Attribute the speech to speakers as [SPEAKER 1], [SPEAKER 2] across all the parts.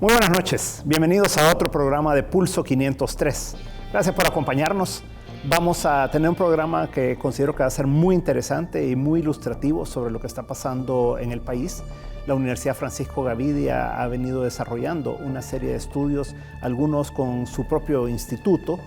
[SPEAKER 1] Muy buenas noches, bienvenidos a otro programa de Pulso 503. Gracias por acompañarnos. Vamos a tener un programa que considero que va a ser muy interesante y muy ilustrativo sobre lo que está pasando en el país. La Universidad Francisco Gavidia ha venido desarrollando una serie de estudios, algunos con su propio instituto,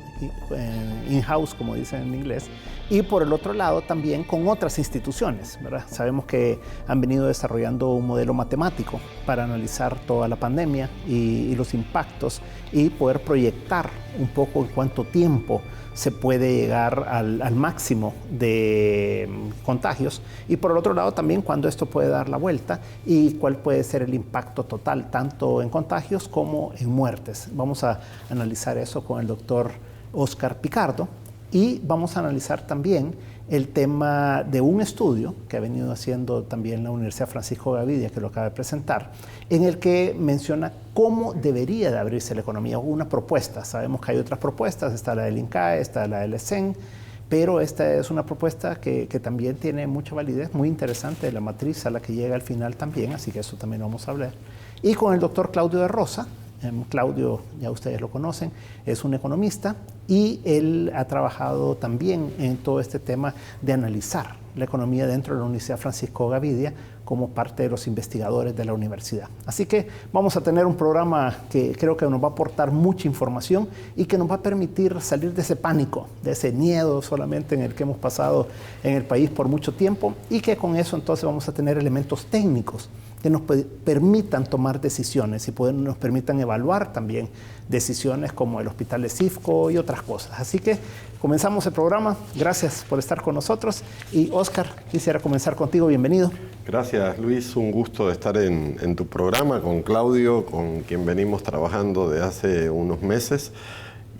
[SPEAKER 1] in-house como dicen en inglés, y por el otro lado también con otras instituciones, ¿verdad? Sabemos que han venido desarrollando un modelo matemático para analizar toda la pandemia y los impactos y poder proyectar un poco en cuánto tiempo se puede llegar al máximo de contagios y por el otro lado también cuándo esto puede dar la vuelta y cuál puede ser el impacto total tanto en contagios como en muertes. Vamos a analizar eso con el doctor Óscar Picardo y vamos a analizar también el tema de un estudio que ha venido haciendo también la Universidad Francisco Gavidia, que lo acaba de presentar, en el que menciona cómo debería de abrirse la economía, una propuesta. Sabemos que hay otras propuestas, está la del INCAE, está la del ESEN, pero esta es una propuesta que también tiene mucha validez, muy interesante, la matriz a la que llega al final también, así que eso también vamos a hablar. Y con el doctor Claudio de Rosa. Claudio, ya ustedes lo conocen, es un economista y él ha trabajado también en todo este tema de analizar la economía dentro de la Universidad Francisco Gavidia como parte de los investigadores de la universidad. Así que vamos a tener un programa que creo que nos va a aportar mucha información y que nos va a permitir salir de ese pánico, de ese miedo solamente en el que hemos pasado en el país por mucho tiempo y que con eso entonces vamos a tener elementos técnicos que nos permitan tomar decisiones y nos permitan evaluar también decisiones como el hospital de CIFCO y otras cosas. Así que comenzamos el programa. Gracias por estar con nosotros. Y Óscar, quisiera comenzar contigo. Bienvenido.
[SPEAKER 2] Gracias, Luis. Un gusto de estar en tu programa con Claudio, con quien venimos trabajando de hace unos meses.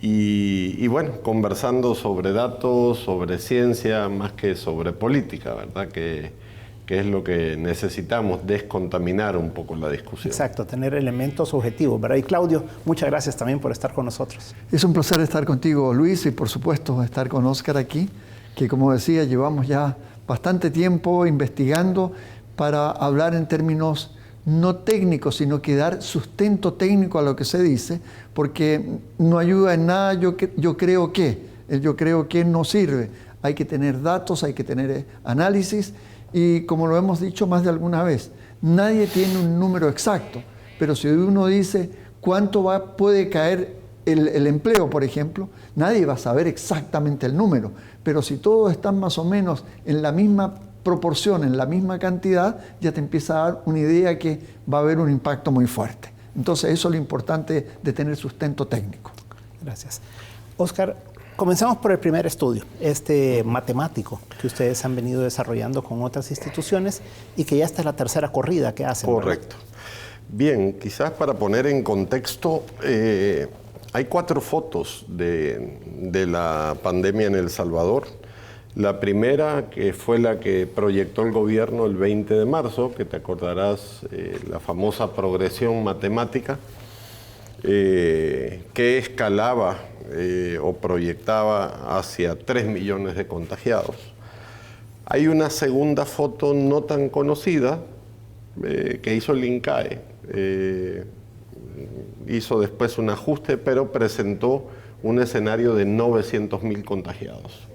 [SPEAKER 2] Y bueno, conversando sobre datos, sobre ciencia, más que sobre política, ¿verdad? Que es lo que necesitamos, descontaminar un poco la discusión.
[SPEAKER 1] Exacto, tener elementos objetivos, ¿verdad? Y Claudio, muchas gracias también por estar con nosotros.
[SPEAKER 3] Es un placer estar contigo, Luis, y por supuesto estar con Óscar aquí, que como decía, llevamos ya bastante tiempo investigando para hablar en términos no técnicos, sino que dar sustento técnico a lo que se dice, porque no ayuda en nada yo creo que no sirve. Hay que tener datos, hay que tener análisis, y como lo hemos dicho más de alguna vez, nadie tiene un número exacto, pero si uno dice cuánto puede caer el empleo, por ejemplo, nadie va a saber exactamente el número, pero si todos están más o menos en la misma proporción, en la misma cantidad, ya te empieza a dar una idea que va a haber un impacto muy fuerte. Entonces eso es lo importante de tener sustento técnico.
[SPEAKER 1] Gracias. Óscar, comenzamos por el primer estudio, matemático que ustedes han venido desarrollando con otras instituciones y que ya esta es la tercera corrida que hacen.
[SPEAKER 2] Correcto. ¿Verdad? Bien, quizás para poner en contexto, hay 4 fotos de la pandemia en El Salvador. La primera, que fue la que proyectó el gobierno el 20 de marzo, que te acordarás, la famosa progresión matemática, que escalaba o proyectaba hacia 3 millones de contagiados. Hay una segunda foto no tan conocida que hizo el INCAE. Hizo después un ajuste, pero presentó un escenario de 900.000 contagiados.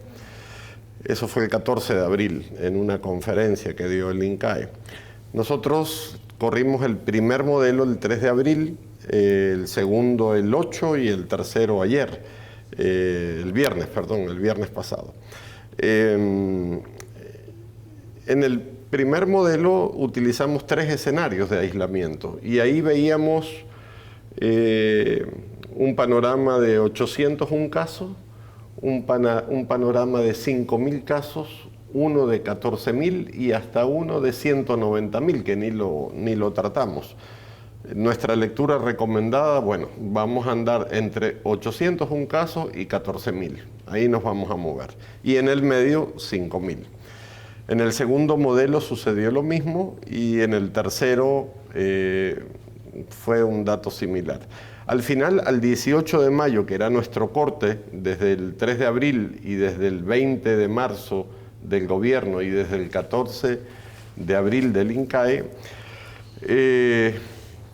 [SPEAKER 2] Eso fue el 14 de abril en una conferencia que dio el INCAE.Nosotros corrimos el primer modelo el 3 de abril, el segundo el 8 y el tercero ayer, el viernes pasado. En el primer modelo utilizamos 3 escenarios de aislamiento y ahí veíamos un panorama de 801 casos, un panorama de 5.000 casos, uno de 14.000 y hasta uno de 190.000, que ni lo tratamos. Nuestra lectura recomendada, bueno, vamos a andar entre 801 casos y 14.000. Ahí nos vamos a mover. Y en el medio, 5.000. En el segundo modelo sucedió lo mismo y en el tercero fue un dato similar. Al final, al 18 de mayo, que era nuestro corte, desde el 3 de abril y desde el 20 de marzo del gobierno y desde el 14 de abril del INCAE,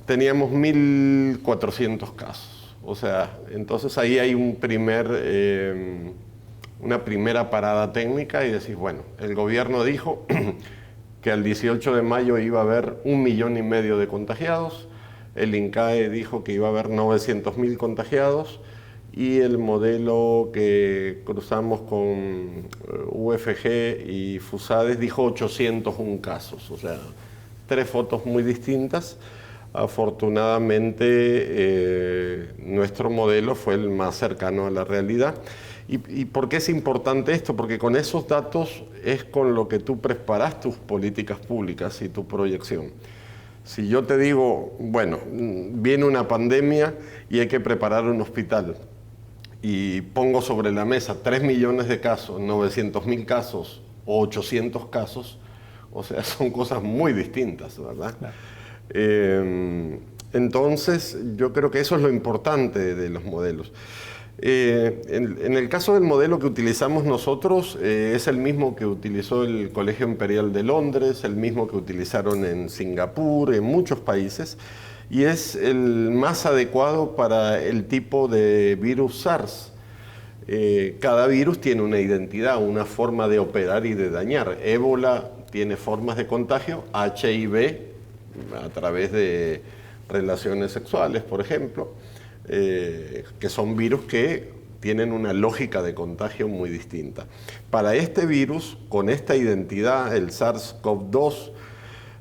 [SPEAKER 2] teníamos 1.400 casos. O sea, entonces ahí hay una primera parada técnica y decís, bueno, el gobierno dijo que al 18 de mayo iba a haber 1,5 millones de contagiados, el INCAE dijo que iba a haber 900.000 contagiados y el modelo que cruzamos con UFG y FUSADES dijo 801 casos, o sea, 3 fotos muy distintas. Afortunadamente, nuestro modelo fue el más cercano a la realidad. ¿Y por qué es importante esto? Porque con esos datos es con lo que tú preparas tus políticas públicas y tu proyección. Si yo te digo, bueno, viene una pandemia y hay que preparar un hospital, y pongo sobre la mesa 3 millones de casos, 900.000 casos o 800 casos, o sea, son cosas muy distintas, ¿verdad? Claro. Entonces, yo creo que eso es lo importante de los modelos. En el caso del modelo que utilizamos nosotros, es el mismo que utilizó el Colegio Imperial de Londres, el mismo que utilizaron en Singapur, en muchos países, y es el más adecuado para el tipo de virus SARS. Cada virus tiene una identidad, una forma de operar y de dañar. Ébola tiene formas de contagio, HIV a través de relaciones sexuales, por ejemplo, que son virus que tienen una lógica de contagio muy distinta. Para este virus, con esta identidad, el SARS-CoV-2,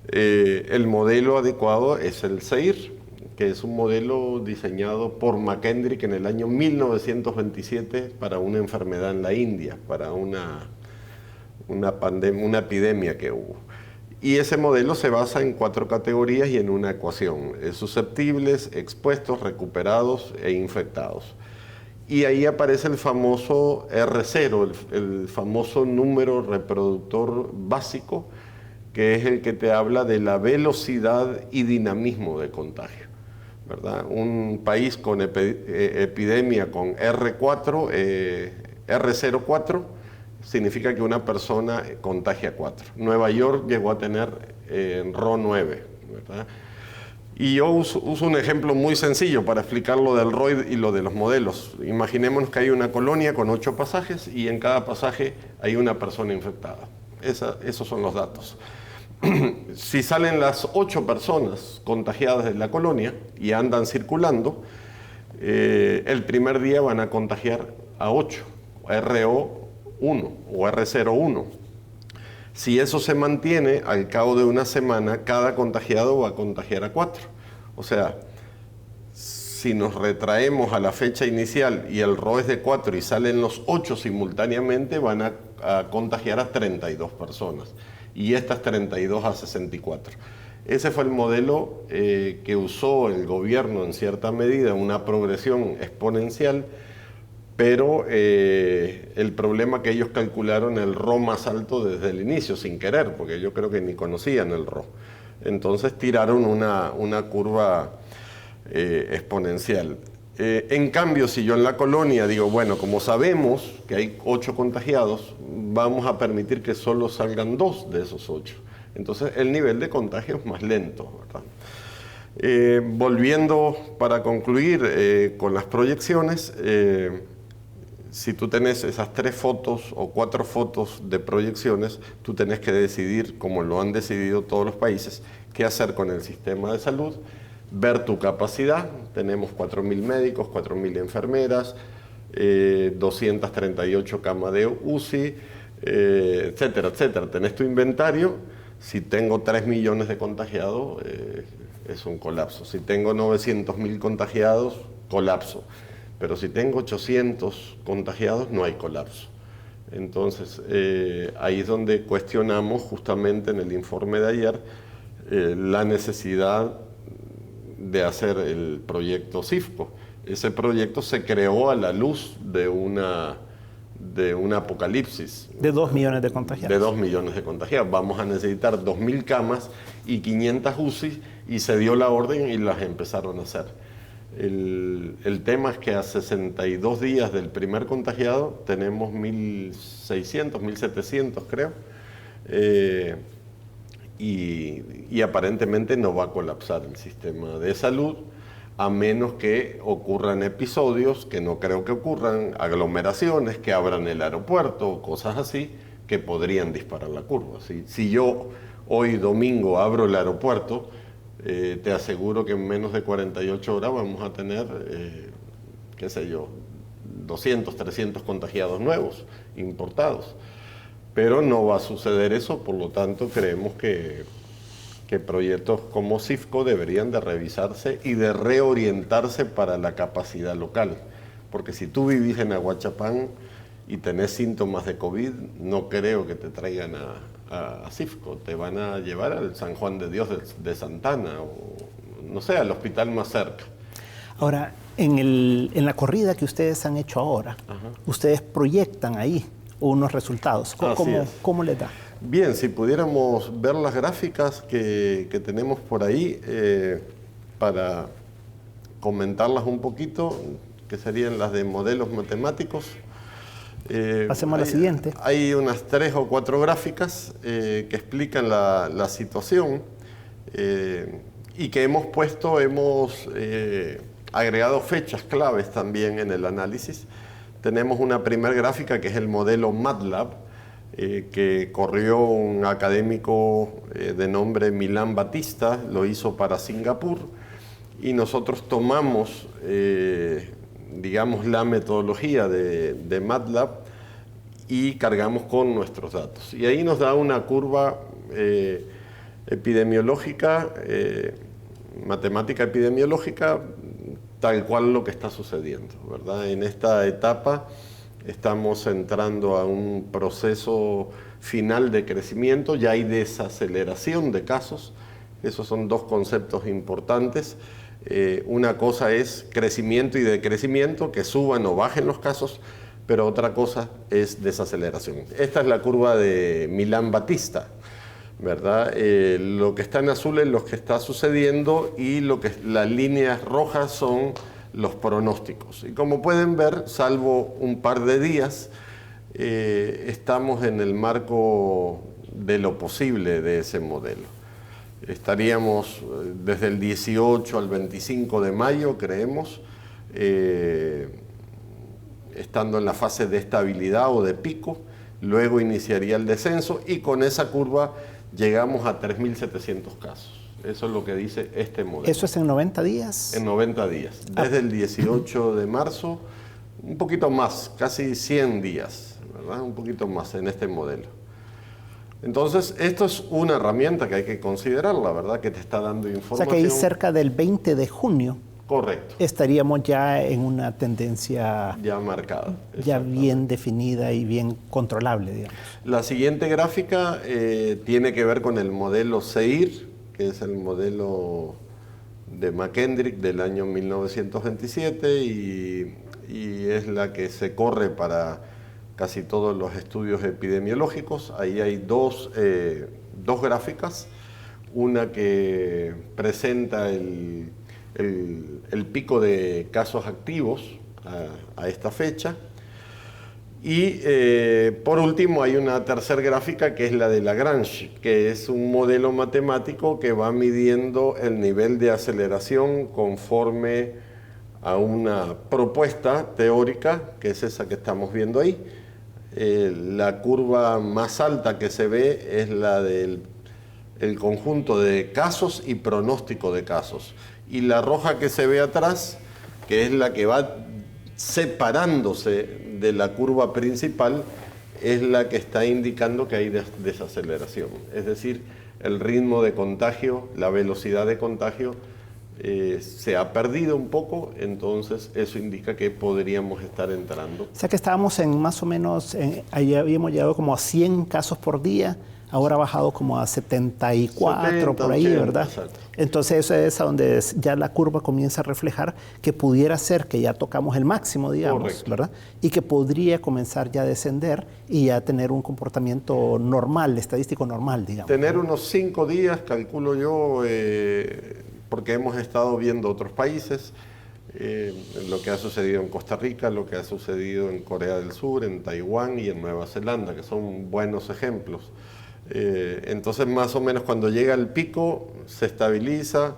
[SPEAKER 2] el modelo adecuado es el SEIR, que es un modelo diseñado por McKendrick en el año 1927 para una enfermedad en la India, para una epidemia que hubo. Y ese modelo se basa en 4 categorías y en una ecuación: susceptibles, expuestos, recuperados e infectados. Y ahí aparece el famoso R0, el famoso número reproductor básico, que es el que te habla de la velocidad y dinamismo de contagio, ¿verdad? Un país con epidemia con R4, R04, significa que una persona contagia 4. Nueva York llegó a tener RO9, ¿verdad? Y yo uso un ejemplo muy sencillo para explicar lo del ROI y lo de los modelos. Imaginémonos que hay una colonia con 8 pasajes y en cada pasaje hay una persona infectada. Esos son los datos. Si salen las 8 personas contagiadas de la colonia y andan circulando, el primer día van a contagiar a 8, RO1 o R01. Si eso se mantiene, al cabo de una semana, cada contagiado va a contagiar a 4. O sea, si nos retraemos a la fecha inicial y el RO es de 4 y salen los 8 simultáneamente, van a contagiar a 32 personas. Y estas 32 a 64. Ese fue el modelo que usó el gobierno en cierta medida, una progresión exponencial, pero el problema que ellos calcularon el RO más alto desde el inicio, sin querer, porque yo creo que ni conocían el RO. Entonces tiraron una curva exponencial. En cambio, si yo en la colonia digo, bueno, como sabemos que hay 8 contagiados, vamos a permitir que solo salgan 2 de esos 8. Entonces el nivel de contagio es más lento, ¿verdad? Volviendo para concluir con las proyecciones, si tú tenés esas 3 fotos o 4 fotos de proyecciones, tú tenés que decidir, como lo han decidido todos los países, qué hacer con el sistema de salud, ver tu capacidad. Tenemos 4.000 médicos, 4.000 enfermeras, 238 camas de UCI, etcétera, etcétera. Tenés tu inventario. Si tengo 3 millones de contagiados, es un colapso. Si tengo 900.000 contagiados, colapso. Pero si tengo 800 contagiados, no hay colapso. Entonces, ahí es donde cuestionamos justamente en el informe de ayer la necesidad de hacer el proyecto CIFCO. Ese proyecto se creó a la luz de un apocalipsis.
[SPEAKER 1] De 2 millones de contagiados.
[SPEAKER 2] De 2 millones de contagiados. Vamos a necesitar 2.000 camas y 500 UCI, y se dio la orden y las empezaron a hacer. El tema es que a 62 días del primer contagiado tenemos 1.600, 1.700 creo, y aparentemente no va a colapsar el sistema de salud, a menos que ocurran episodios, que no creo que ocurran, aglomeraciones, que abran el aeropuerto, cosas así, que podrían disparar la curva. Si yo hoy domingo abro el aeropuerto, te aseguro que en menos de 48 horas vamos a tener, qué sé yo, 200, 300 contagiados nuevos, importados. Pero no va a suceder eso, por lo tanto creemos que proyectos como CIFCO deberían de revisarse y de reorientarse para la capacidad local. Porque si tú vivís en Aguachapán y tenés síntomas de COVID, no creo que te traigan a CIFCO, te van a llevar al San Juan de Dios de Santana o, no sé, al hospital más cerca.
[SPEAKER 1] Ahora, en la corrida que ustedes han hecho ahora, ustedes proyectan ahí unos resultados. ¿Cómo les da?
[SPEAKER 2] Bien, si pudiéramos ver las gráficas que tenemos por ahí para comentarlas un poquito, que serían las de modelos matemáticos.
[SPEAKER 1] Hacemos la siguiente.
[SPEAKER 2] Hay unas 3 o 4 gráficas que explican la situación y que hemos agregado fechas claves también en el análisis. Tenemos una primera gráfica que es el modelo MATLAB, que corrió un académico de nombre Milan Batista, lo hizo para Singapur, y nosotros tomamos, digamos, la metodología de MATLAB y cargamos con nuestros datos. Y ahí nos da una curva epidemiológica, matemática epidemiológica, tal cual lo que está sucediendo, ¿verdad? En esta etapa estamos entrando a un proceso final de crecimiento, ya hay desaceleración de casos. Esos son 2 conceptos importantes. Una cosa es crecimiento y decrecimiento, que suban o bajen los casos, pero otra cosa es desaceleración. Esta es la curva de Milan Batista, ¿verdad? Lo que está en azul es lo que está sucediendo y las líneas rojas son los pronósticos. Y como pueden ver, salvo un par de días, estamos en el marco de lo posible de ese modelo. Estaríamos desde el 18 al 25 de mayo, creemos, estando en la fase de estabilidad o de pico, luego iniciaría el descenso y con esa curva llegamos a 3.700 casos. Eso es lo que dice este modelo.
[SPEAKER 1] ¿Eso es en 90 días?
[SPEAKER 2] En 90 días. Desde el 18 de marzo, un poquito más, casi 100 días, ¿verdad? Un poquito más en este modelo. Entonces, esto es una herramienta que hay que considerarla, ¿verdad? Que te está dando información.
[SPEAKER 1] O sea que ahí cerca del 20 de junio.
[SPEAKER 2] Correcto.
[SPEAKER 1] Estaríamos ya en una tendencia
[SPEAKER 2] ya marcada.
[SPEAKER 1] Ya bien definida y bien controlable, digamos.
[SPEAKER 2] La siguiente gráfica tiene que ver con el modelo SEIR, que es el modelo de McKendrick del año 1927 y es la que se corre para casi todos los estudios epidemiológicos. Ahí hay dos gráficas, una que presenta el pico de casos activos a esta fecha. Y por último hay una tercera gráfica que es la de Lagrange, que es un modelo matemático que va midiendo el nivel de aceleración conforme a una propuesta teórica, que es esa que estamos viendo ahí. La curva más alta que se ve es la del conjunto de casos y pronóstico de casos. Y la roja que se ve atrás, que es la que va separándose de la curva principal, es la que está indicando que hay desaceleración. Es decir, el ritmo de contagio, la velocidad de contagio se ha perdido un poco, entonces eso indica que podríamos estar entrando.
[SPEAKER 1] O sea que estábamos en más o menos, ahí habíamos llegado como a 100 casos por día, ahora ha bajado como a 74 70, por ahí, 80, ¿verdad? Exacto. Entonces eso es a donde ya la curva comienza a reflejar que pudiera ser que ya tocamos el máximo, digamos, correcto, ¿verdad? Y que podría comenzar ya a descender y ya tener un comportamiento normal, estadístico normal, digamos.
[SPEAKER 2] Tener unos 5 días, calculo yo, porque hemos estado viendo otros países, lo que ha sucedido en Costa Rica, lo que ha sucedido en Corea del Sur, en Taiwán y en Nueva Zelanda, que son buenos ejemplos. Entonces, más o menos cuando llega el pico, se estabiliza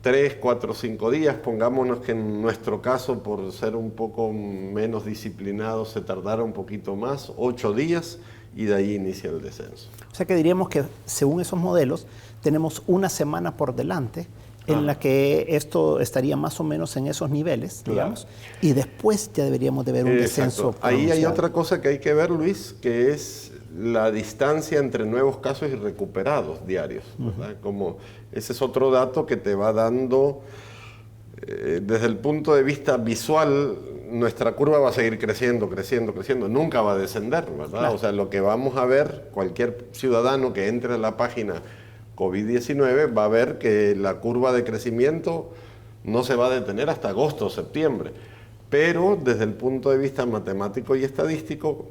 [SPEAKER 2] 3, 4, 5 días. Pongámonos que en nuestro caso, por ser un poco menos disciplinados, se tardara un poquito más, 8 días, y de ahí inicia el descenso.
[SPEAKER 1] O sea que diríamos que según esos modelos tenemos una semana por delante en la que esto estaría más o menos en esos niveles, digamos, y después ya deberíamos de ver un descenso.
[SPEAKER 2] Ahí hay otra cosa que hay que ver, Luis, que es la distancia entre nuevos casos y recuperados diarios, ¿verdad? Como ese es otro dato que te va dando, desde el punto de vista visual, nuestra curva va a seguir creciendo, creciendo, creciendo, nunca va a descender, ¿verdad? Claro. O sea, lo que vamos a ver, cualquier ciudadano que entre a la página COVID-19 va a ver que la curva de crecimiento no se va a detener hasta agosto o septiembre. Pero desde el punto de vista matemático y estadístico,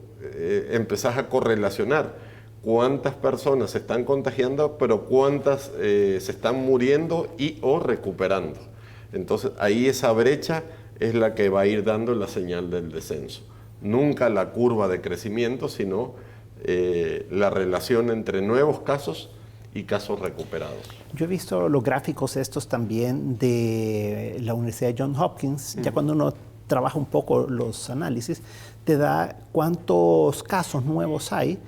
[SPEAKER 2] empezás a correlacionar cuántas personas se están contagiando, pero cuántas se están muriendo y o recuperando. Entonces ahí esa brecha es la que va a ir dando la señal del descenso. Nunca la curva de crecimiento, sino la relación entre nuevos casos y casos recuperados.
[SPEAKER 1] Yo he visto los gráficos estos también de la Universidad de Johns Hopkins, ya cuando uno trabaja un poco los análisis, te da cuántos casos nuevos hay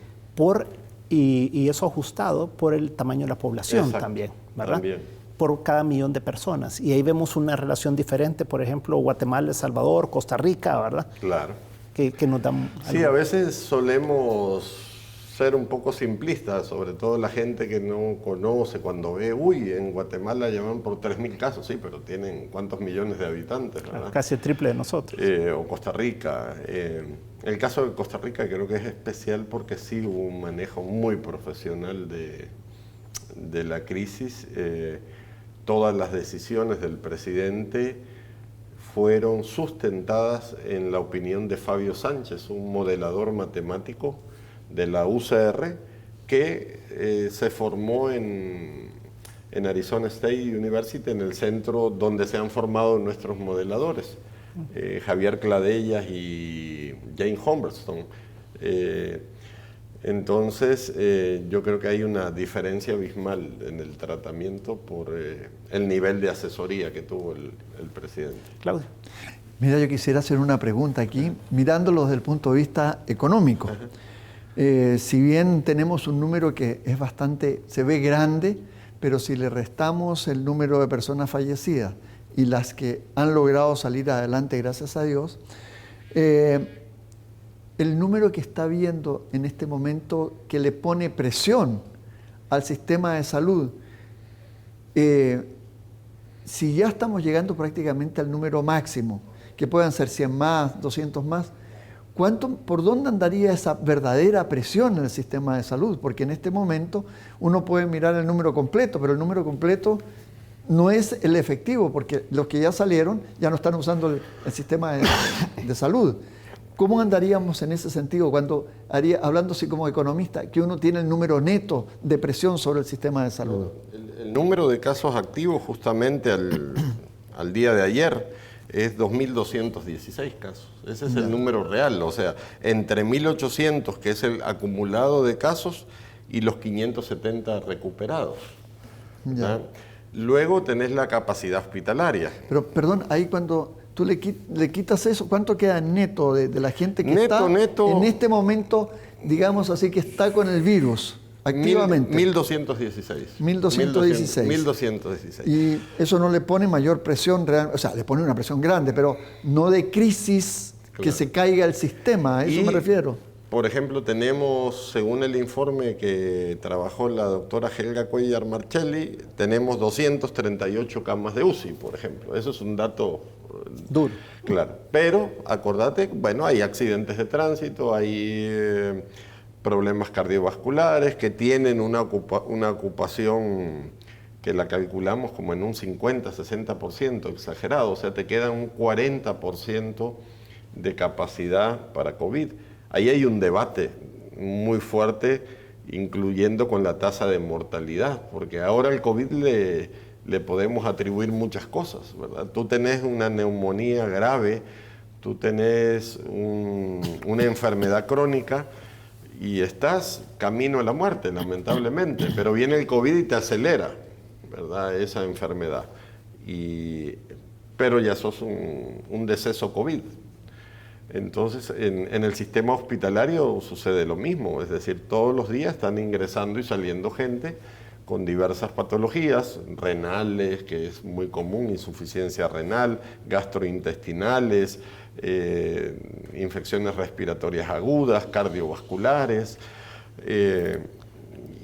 [SPEAKER 1] y eso ajustado por el tamaño de la población. Exacto. También, ¿verdad? También. Por cada millón de personas. Y ahí vemos una relación diferente, por ejemplo, Guatemala, El Salvador, Costa Rica, ¿verdad?
[SPEAKER 2] Claro.
[SPEAKER 1] Que nos dan...
[SPEAKER 2] Sí, a veces solemos ser un poco simplistas, sobre todo la gente que no conoce, cuando ve, uy, en Guatemala llaman por 3.000 casos, sí, pero tienen cuántos millones de habitantes, ¿verdad?
[SPEAKER 1] Casi el triple de nosotros.
[SPEAKER 2] O Costa Rica. El caso de Costa Rica creo que es especial porque sí hubo un manejo muy profesional de la crisis. Todas las decisiones del presidente fueron sustentadas en la opinión de Fabio Sánchez, un modelador matemático de la UCR que se formó en Arizona State University, en el centro donde se han formado nuestros modeladores, Javier Cladellas y Jane Humberstone. Entonces, yo creo que hay una diferencia abismal en el tratamiento por el nivel de asesoría que tuvo el presidente.
[SPEAKER 1] Claudio.
[SPEAKER 3] Mira, yo quisiera hacer una pregunta aquí, mirándolo desde el punto de vista económico. Si bien tenemos un número que es bastante, se ve grande, pero si le restamos el número de personas fallecidas y las que han logrado salir adelante, gracias a Dios, el número que está viendo en este momento que le pone presión al sistema de salud, si ya estamos llegando prácticamente al número máximo, que puedan ser 100 más, 200 más, ¿por dónde andaría esa verdadera presión en el sistema de salud? Porque en este momento uno puede mirar el número completo, pero el número completo no es el efectivo, porque los que ya salieron ya no están usando el sistema de salud. ¿Cómo andaríamos en ese sentido hablando así como economista, que uno tiene el número neto de presión sobre el sistema de salud?
[SPEAKER 2] El número de casos activos justamente al día de ayer es 2.216 casos. Ese es el número real, o sea, entre 1.800, que es el acumulado de casos, y los 570 recuperados. Luego tenés la capacidad hospitalaria.
[SPEAKER 3] Pero, perdón, ahí cuando tú le quitas eso, ¿cuánto queda neto de la gente que está en este momento, digamos así, que está con el virus activamente?
[SPEAKER 2] 1.216.
[SPEAKER 3] 1.216. Y eso no le pone mayor presión real, o sea, le pone una presión grande, pero no de crisis, claro, que se caiga el sistema, a eso me refiero.
[SPEAKER 2] Por ejemplo, tenemos, según el informe que trabajó la doctora Helga Cuellar Marchelli, tenemos 238 camas de UCI, por ejemplo. Eso es un dato
[SPEAKER 3] duro.
[SPEAKER 2] Claro, pero acordate, bueno, hay accidentes de tránsito, hay problemas cardiovasculares que tienen una ocupación que la calculamos como en un 50-60%, exagerado, o sea, te queda un 40% de capacidad para COVID. Ahí hay un debate muy fuerte, incluyendo con la tasa de mortalidad, porque ahora el COVID le podemos atribuir muchas cosas, ¿verdad? Tú tenés una neumonía grave, tú tenés una enfermedad crónica y estás camino a la muerte, lamentablemente, pero viene el COVID y te acelera, ¿verdad? Esa enfermedad. Pero ya sos un deceso COVID. Entonces, en el sistema hospitalario sucede lo mismo, es decir, todos los días están ingresando y saliendo gente con diversas patologías renales, que es muy común, insuficiencia renal, gastrointestinales, infecciones respiratorias agudas, cardiovasculares,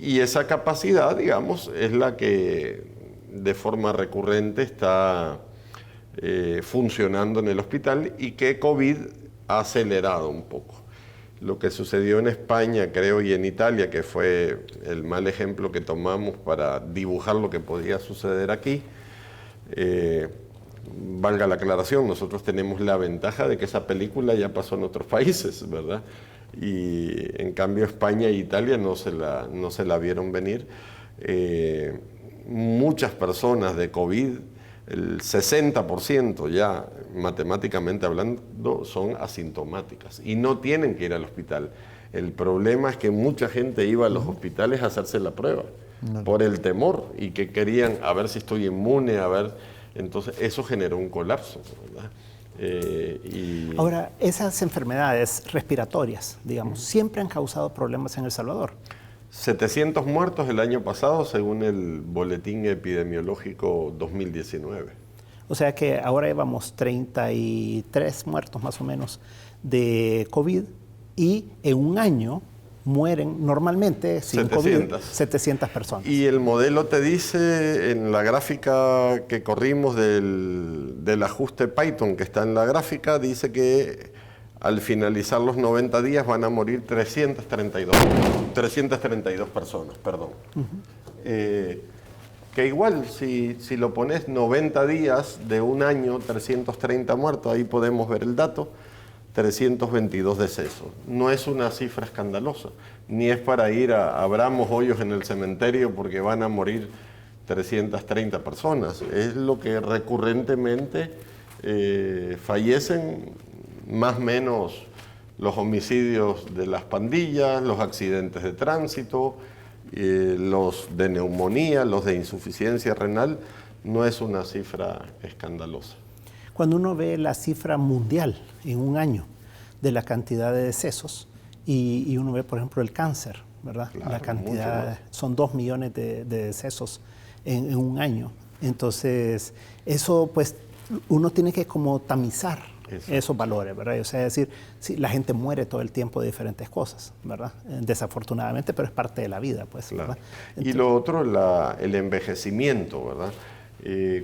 [SPEAKER 2] y esa capacidad, digamos, es la que de forma recurrente está funcionando en el hospital y que COVID ha acelerado un poco. Lo que sucedió en España, creo, y en Italia, que fue el mal ejemplo que tomamos para dibujar lo que podía suceder aquí, valga la aclaración, nosotros tenemos la ventaja de que esa película ya pasó en otros países, ¿verdad? Y en cambio España e Italia no se la vieron venir. Muchas personas de COVID, el 60% ya matemáticamente hablando, son asintomáticas y no tienen que ir al hospital. El problema es que mucha gente iba a los hospitales a hacerse la prueba por el temor y que querían a ver si estoy inmune, a ver. Entonces eso generó un colapso, ¿verdad?
[SPEAKER 1] Ahora, esas enfermedades respiratorias, digamos, siempre han causado problemas en El Salvador.
[SPEAKER 2] 700 muertos el año pasado, según el Boletín Epidemiológico 2019.
[SPEAKER 1] O sea que ahora llevamos 33 muertos más o menos de COVID y en un año mueren normalmente sin 700. COVID 700 personas.
[SPEAKER 2] Y el modelo te dice en la gráfica que corrimos del ajuste Python que está en la gráfica, dice que al finalizar los 90 días van a morir 332 personas, perdón. Que igual, si lo pones 90 días de un año, 330 muertos, ahí podemos ver el dato, 322 decesos. No es una cifra escandalosa, ni es para ir abramos hoyos en el cementerio porque van a morir 330 personas. Es lo que recurrentemente fallecen, más o menos los homicidios de las pandillas, los accidentes de tránsito, los de neumonía, los de insuficiencia renal. No es una cifra escandalosa.
[SPEAKER 1] Cuando uno ve la cifra mundial en un año de la cantidad de decesos y uno ve, por ejemplo, el cáncer, ¿verdad? Claro, la cantidad, son 2 millones de decesos en un año. Entonces, eso pues uno tiene que como tamizar esos valores, ¿verdad? O sea, es decir, sí, la gente muere todo el tiempo de diferentes cosas, ¿verdad? Desafortunadamente, pero es parte de la vida, pues,
[SPEAKER 2] claro.
[SPEAKER 1] ¿verdad?
[SPEAKER 2] Entonces, y lo otro, el envejecimiento, ¿verdad?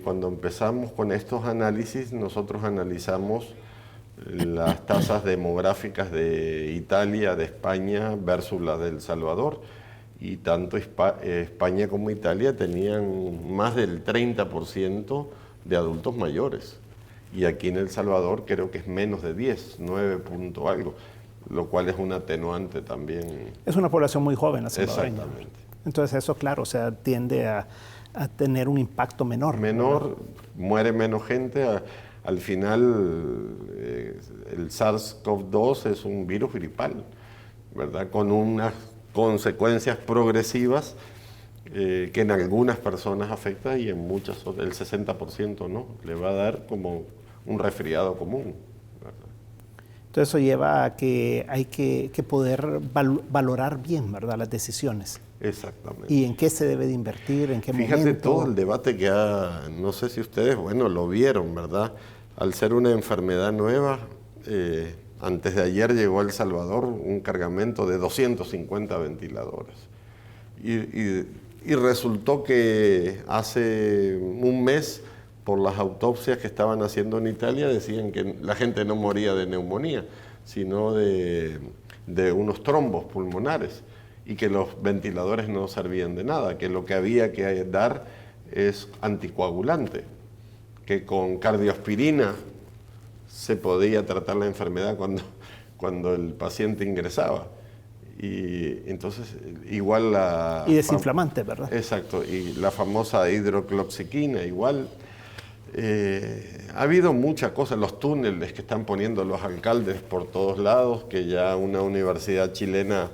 [SPEAKER 2] Cuando empezamos con estos análisis, nosotros analizamos las tasas demográficas de Italia, de España versus las de El Salvador, y tanto España como Italia tenían más del 30% de adultos mayores. Y aquí en El Salvador creo que es menos de 10, 9 punto algo, lo cual es un atenuante también.
[SPEAKER 1] Es una población muy joven la salvadoreña.
[SPEAKER 2] Exactamente.
[SPEAKER 1] Entonces eso, claro, o sea, tiende a tener un impacto menor.
[SPEAKER 2] Menor, muere menos gente. Al final, el SARS-CoV-2 es un virus gripal, ¿verdad? Con unas consecuencias progresivas que en algunas personas afecta y en muchas, el 60% no, le va a dar como un resfriado común, ¿verdad?
[SPEAKER 1] Entonces eso lleva a que hay que poder valorar bien, ¿verdad?, las decisiones.
[SPEAKER 2] Exactamente.
[SPEAKER 1] ¿Y en qué se debe de invertir? ¿En qué momento?
[SPEAKER 2] Fíjate todo el debate que no sé si ustedes, bueno, lo vieron, ¿verdad? Al ser una enfermedad nueva, antes de ayer llegó a El Salvador un cargamento de 250 ventiladores. Y resultó que hace un mes, por las autopsias que estaban haciendo en Italia, decían que la gente no moría de neumonía, sino de unos trombos pulmonares, y que los ventiladores no servían de nada, que lo que había que dar es anticoagulante, que con cardioaspirina se podía tratar la enfermedad cuando el paciente ingresaba. Y entonces igual
[SPEAKER 1] y desinflamante, ¿verdad?
[SPEAKER 2] Exacto, y la famosa hidrocloxiquina igual. Ha habido muchas cosas, los túneles que están poniendo los alcaldes por todos lados, que ya una universidad chilena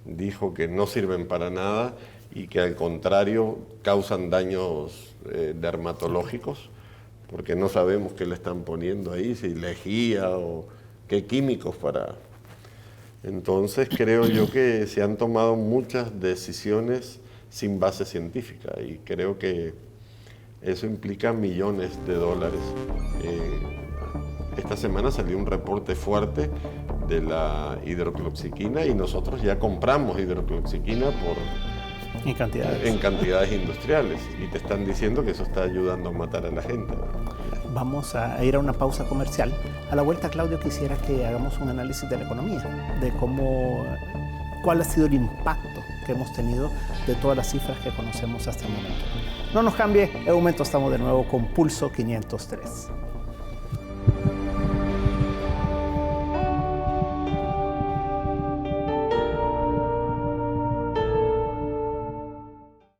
[SPEAKER 2] dijo que no sirven para nada y que al contrario causan daños dermatológicos, porque no sabemos qué le están poniendo ahí, si lejía o qué químicos para... Entonces creo yo que se han tomado muchas decisiones sin base científica y creo que eso implica millones de dólares. Esta semana salió un reporte fuerte de la hidrocloxiquina y nosotros ya compramos hidrocloxiquina
[SPEAKER 1] en
[SPEAKER 2] cantidades industriales y te están diciendo que eso está ayudando a matar a la gente.
[SPEAKER 1] Vamos a ir a una pausa comercial. A la vuelta, Claudio, quisiera que hagamos un análisis de la economía, de cuál ha sido el impacto que hemos tenido de todas las cifras que conocemos hasta el momento. No nos cambie, en un momento estamos de nuevo con Pulso 503.